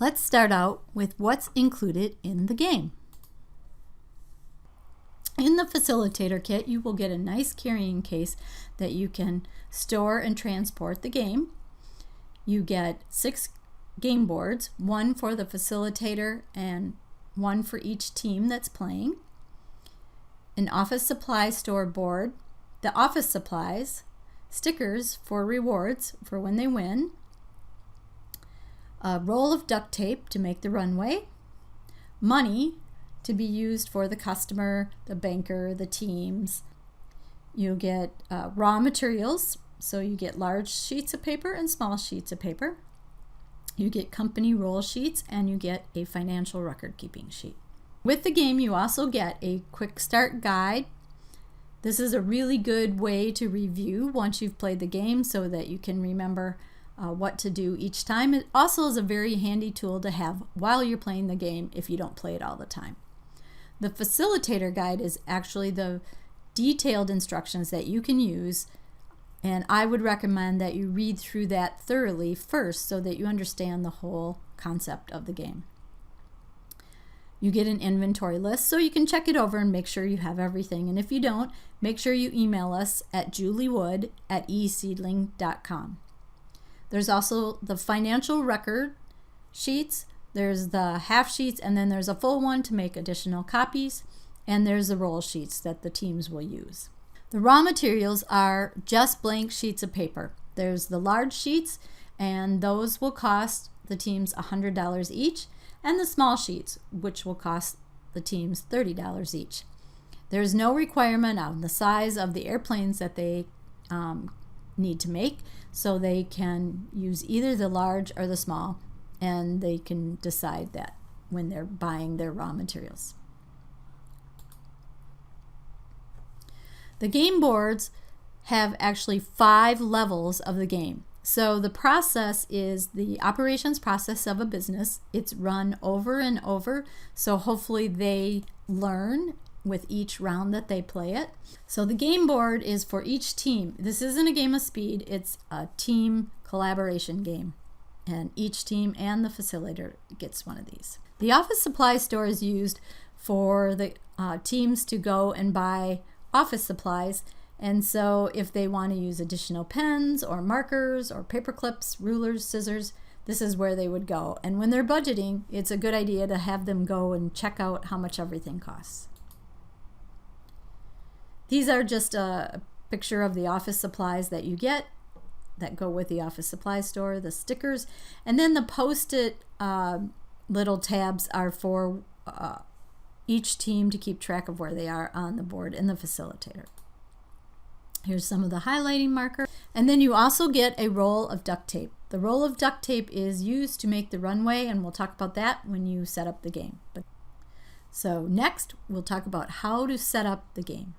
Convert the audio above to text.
Let's start out with what's included in the game. In the facilitator kit, you will get a nice carrying case that you can store and transport the game. You get 6 game boards, 1 for the facilitator and 1 for each team that's playing. An office supply store board, the office supplies, stickers for rewards for when they win, a roll of duct tape to make the runway, money to be used for the customer, the banker, the teams. You get raw materials, so you get large sheets of paper and small sheets of paper. You get company roll sheets and you get a financial record keeping sheet. With the game, you also get a quick start guide. This is a really good way to review once you've played the game so that you can remember what to do each time. It also is a very handy tool to have while you're playing the game if you don't play it all the time. The facilitator guide is actually the detailed instructions that you can use, and I would recommend that you read through that thoroughly first so that you understand the whole concept of the game. You get an inventory list so you can check it over and make sure you have everything, and if you don't, make sure you email us at juliewood@eseedling.com. There's also the financial record sheets, there's the half sheets, and then there's a full one to make additional copies, and there's the roll sheets that the teams will use. The raw materials are just blank sheets of paper. There's the large sheets, and those will cost the teams $100 each, and the small sheets, which will cost the teams $30 each. There's no requirement on the size of the airplanes that they need to make, so they can use either the large or the small, and they can decide that when they're buying their raw materials. The game boards have actually 5 levels of the game. So the process is the operations process of a business. It's run over and over, so hopefully they learn with each round that they play it. So the game board is for each team. This isn't a game of speed, it's a team collaboration game. And each team and the facilitator gets one of these. The office supply store is used for the teams to go and buy office supplies. And so if they want to use additional pens or markers or paper clips, rulers, scissors, this is where they would go. And when they're budgeting, it's a good idea to have them go and check out how much everything costs. These are just a picture of the office supplies that you get that go with the office supply store, the stickers, and then the post-it little tabs are for each team to keep track of where they are on the board and the facilitator. Here's some of the highlighting marker. And then you also get a roll of duct tape. The roll of duct tape is used to make the runway, and we'll talk about that when you set up the game. So next, we'll talk about how to set up the game.